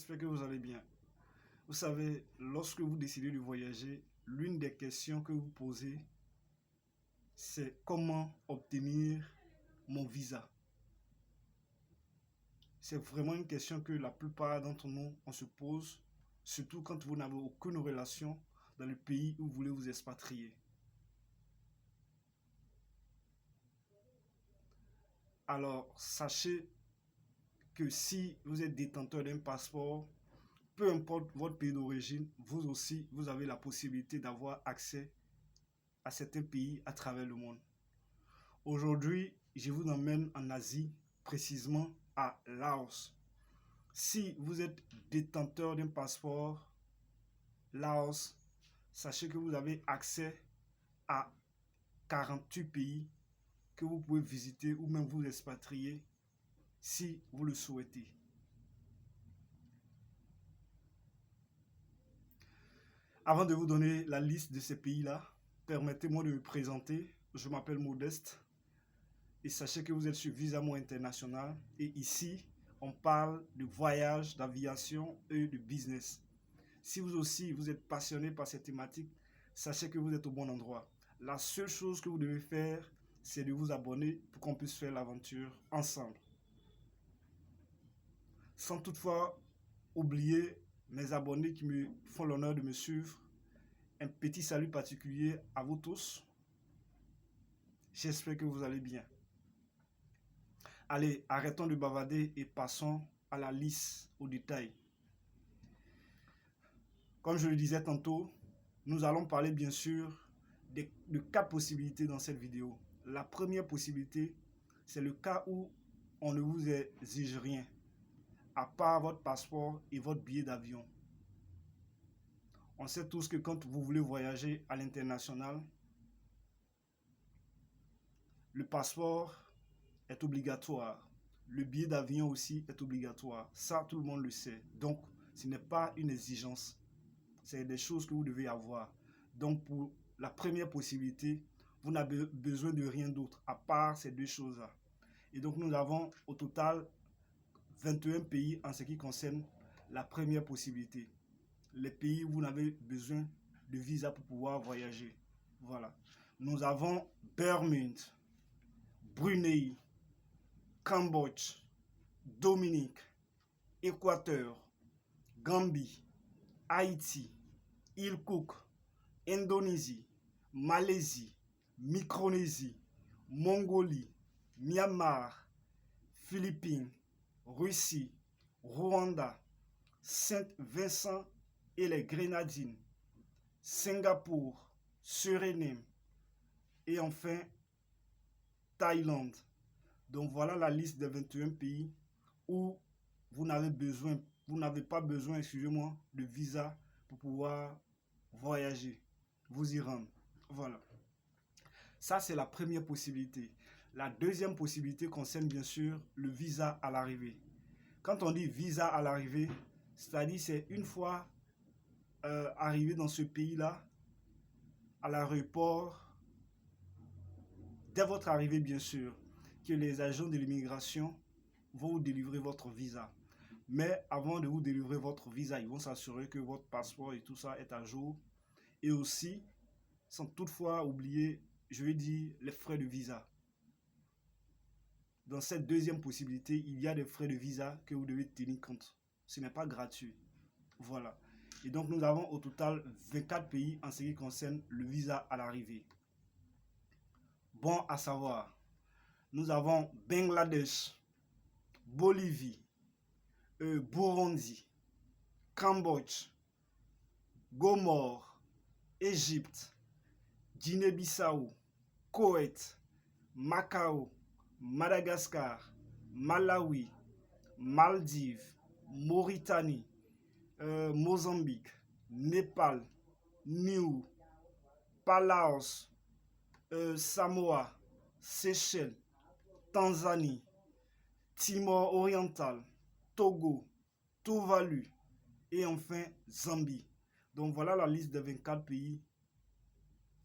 j'espère que vous allez bien. Vous savez, lorsque vous décidez de voyager, l'une des questions que vous posez, c'est comment obtenir mon visa. C'est vraiment une question que la plupart d'entre nous, on se pose, surtout quand vous n'avez aucune relation dans le pays où vous voulez vous expatrier. Alors, sachez que si vous êtes détenteur d'un passeport, peu importe votre pays d'origine, vous aussi, vous avez la possibilité d'avoir accès à certains pays à travers le monde. Aujourd'hui, je vous emmène en Asie, précisément à Laos. Si vous êtes détenteur d'un passeport Laos, sachez que vous avez accès à 48 pays que vous pouvez visiter ou même vous expatrier si vous le souhaitez. Avant de vous donner la liste de ces pays-là, permettez-moi de me présenter. Je m'appelle Modeste et sachez que vous êtes sur Visa Mo International et ici, on parle de voyage, d'aviation et de business. Si vous aussi, vous êtes passionné par cette thématique, sachez que vous êtes au bon endroit. La seule chose que vous devez faire, c'est de vous abonner pour qu'on puisse faire l'aventure ensemble. Sans toutefois oublier mes abonnés qui me font l'honneur de me suivre. Un petit salut particulier à vous tous. J'espère que vous allez bien. Allez, arrêtons de bavarder et passons à la liste, au détail. Comme je le disais tantôt, nous allons parler bien sûr de 4 possibilités dans cette vidéo. La première possibilité, c'est le cas où on ne vous exige rien, à part votre passeport et votre billet d'avion. On sait tous que quand vous voulez voyager à l'international, le passeport est obligatoire. Le billet d'avion aussi est obligatoire. Ça, tout le monde le sait. Donc, ce n'est pas une exigence. C'est des choses que vous devez avoir. Donc, pour la première possibilité, vous n'avez besoin de rien d'autre à part ces deux choses-là. Et donc, nous avons au total 21 pays en ce qui concerne la première possibilité. Les pays où vous n'avez besoin de visa pour pouvoir voyager. Voilà. Nous avons Bermude, Brunei, Cambodge, Dominique, Équateur, Gambie, Haïti, Île Cook, Indonésie, Malaisie, Micronésie, Mongolie, Myanmar, Philippines, Russie, Rwanda, Saint-Vincent et les Grenadines, Singapour, Suriname et enfin Thaïlande. Donc voilà la liste des 21 pays où vous n'avez pas besoin, excusez-moi, de visa pour pouvoir voyager, vous y rendre. Voilà. Ça, c'est la première possibilité. La deuxième possibilité concerne bien sûr le visa à l'arrivée. Quand on dit visa à l'arrivée, c'est-à-dire c'est une fois arrivé dans ce pays-là, à l'aéroport, dès votre arrivée bien sûr, que les agents de l'immigration vont vous délivrer votre visa. Mais avant de vous délivrer votre visa, ils vont s'assurer que votre passeport et tout ça est à jour. Et aussi, sans toutefois oublier, je vais dire, les frais de visa. Dans cette deuxième possibilité, il y a des frais de visa que vous devez tenir compte. Ce n'est pas gratuit. Voilà. Et donc, nous avons au total 24 pays en ce qui concerne le visa à l'arrivée. Bon à savoir, nous avons Bangladesh, Bolivie, Burundi, Cambodge, Gomore, Égypte, Guinée-Bissau, Koweït, Macao, Madagascar, Malawi, Maldives, Mauritanie, Mozambique, Népal, Niue, Palaos, Samoa, Seychelles, Tanzanie, Timor oriental, Togo, Tuvalu et enfin Zambie. Donc voilà la liste des 24 pays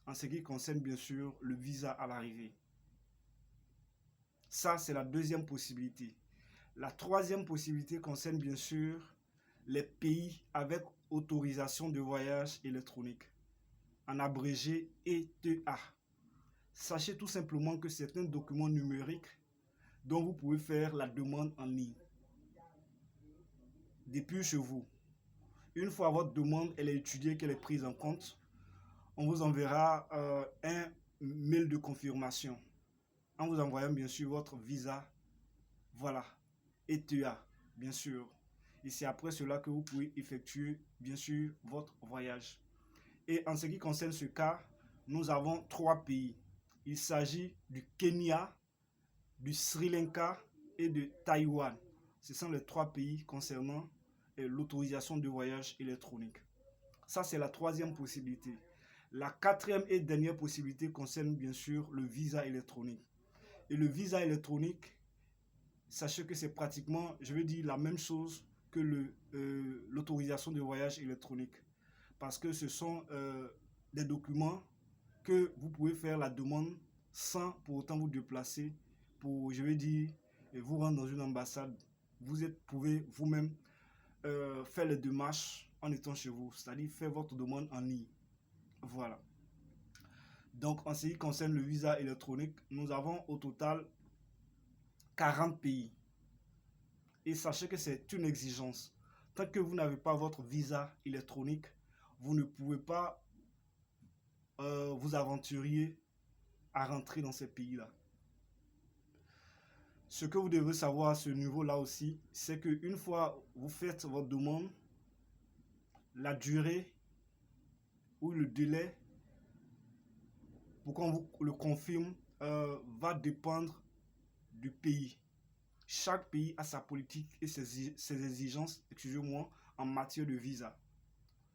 en ce qui concerne bien sûr le visa à l'arrivée. Ça, c'est la deuxième possibilité. La troisième possibilité concerne bien sûr les pays avec autorisation de voyage électronique, en abrégé ETA. Sachez tout simplement que c'est un document numérique dont vous pouvez faire la demande en ligne depuis chez vous. Une fois votre demande elle est étudiée, qu'elle est prise en compte, on vous enverra un mail de confirmation en vous envoyant bien sûr votre visa, voilà, ETA, bien sûr. Et c'est après cela que vous pouvez effectuer bien sûr votre voyage. Et en ce qui concerne ce cas, nous avons 3 pays. Il s'agit du Kenya, du Sri Lanka et de Taïwan. Ce sont les 3 pays concernant l'autorisation de voyage électronique. Ça, c'est la 3e possibilité. La 4e et dernière possibilité concerne bien sûr le visa électronique. Et le visa électronique, sachez que c'est pratiquement, je veux dire, la même chose que l'autorisation de voyage électronique. Parce que ce sont des documents que vous pouvez faire la demande sans pour autant vous déplacer pour, je veux dire, vous rendre dans une ambassade. Vous pouvez vous-même faire les démarches en étant chez vous, c'est-à-dire faire votre demande en ligne. Voilà. Donc, en ce qui concerne le visa électronique, nous avons au total 40 pays. Et sachez que c'est une exigence. Tant que vous n'avez pas votre visa électronique, vous ne pouvez pas vous aventurer à rentrer dans ces pays-là. Ce que vous devez savoir à ce niveau-là aussi, c'est qu'une fois vous faites votre demande, la durée ou le délai pour qu'on vous le confirme va dépendre du pays. Chaque pays a sa politique et ses exigences, excusez-moi, en matière de visa.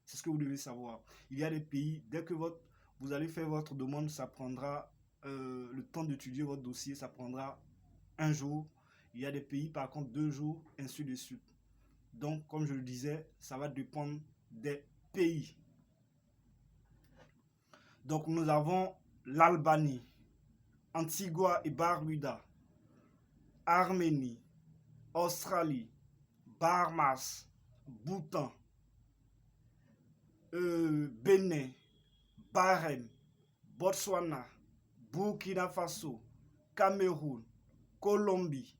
C'est ce que vous devez savoir. Il y a des pays, dès que vous allez faire votre demande, ça prendra le temps d'étudier votre dossier, ça prendra 1 jour. Il y a des pays, par contre, 2 jours, ainsi de suite. Donc, comme je le disais, ça va dépendre des pays. Donc, nous avons l'Albanie, Antigua et Barbuda, Arménie, Australie, Bahamas, Bhoutan, Bénin, Bahreïn, Botswana, Burkina Faso, Cameroun, Colombie,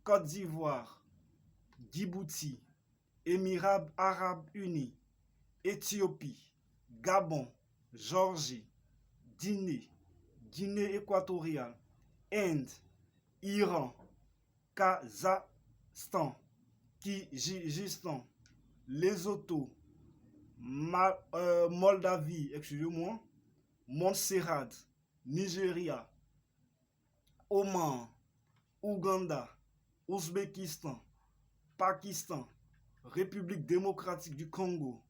Côte d'Ivoire, Djibouti, Émirats Arabes Unis, Éthiopie, Gabon, Géorgie, Guinée, Guinée équatoriale, Inde, Iran, Kazakhstan, Kyrgyzstan, Lesotho, Moldavie, excusez-moi, Montserrat, Nigeria, Oman, Ouganda, Ouzbékistan, Pakistan, République démocratique du Congo,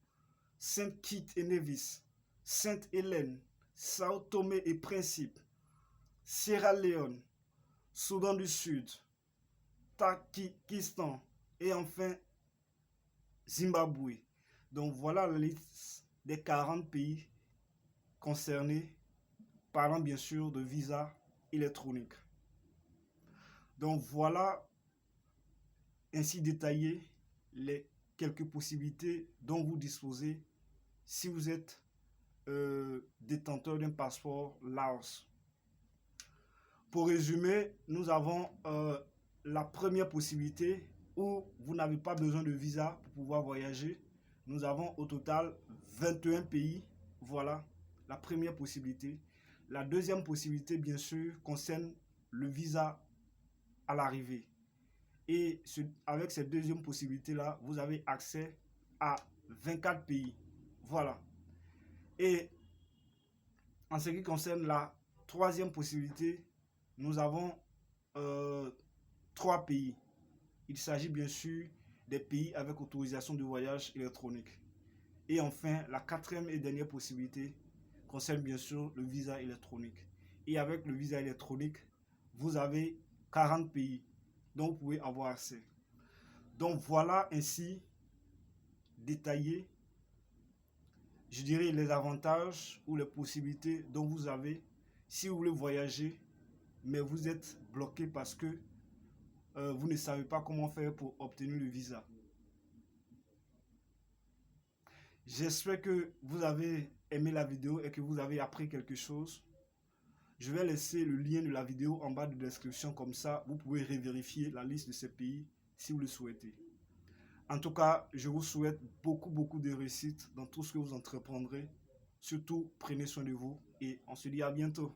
Saint-Kitts et Nevis, Sainte-Hélène, Sao Tomé et Principe, Sierra Leone, Soudan du Sud, Tadjikistan et enfin Zimbabwe. Donc voilà la liste des 40 pays concernés, parlant bien sûr de visa électronique. Donc voilà ainsi détaillé les quelques possibilités dont vous disposez si vous êtes détenteur d'un passeport Laos. Pour résumer, nous avons la première possibilité où vous n'avez pas besoin de visa pour pouvoir voyager. Nous avons au total 21 pays. Voilà la première possibilité. La deuxième possibilité, bien sûr, concerne le visa à l'arrivée. Et avec cette deuxième possibilité-là, vous avez accès à 24 pays. Voilà. Et en ce qui concerne la troisième possibilité, nous avons 3 pays. Il s'agit bien sûr des pays avec autorisation de voyage électronique. Et enfin, la quatrième et dernière possibilité concerne bien sûr le visa électronique. Et avec le visa électronique, vous avez 40 pays dont vous pouvez avoir accès. Donc voilà ainsi détaillé, je dirais, les avantages ou les possibilités dont vous avez si vous voulez voyager, mais vous êtes bloqué parce que vous ne savez pas comment faire pour obtenir le visa. J'espère que vous avez aimé la vidéo et que vous avez appris quelque chose. Je vais laisser le lien de la vidéo en bas de description, comme ça vous pouvez revérifier la liste de ces pays si vous le souhaitez. En tout cas, je vous souhaite beaucoup de réussite dans tout ce que vous entreprendrez. Surtout, prenez soin de vous et on se dit à bientôt.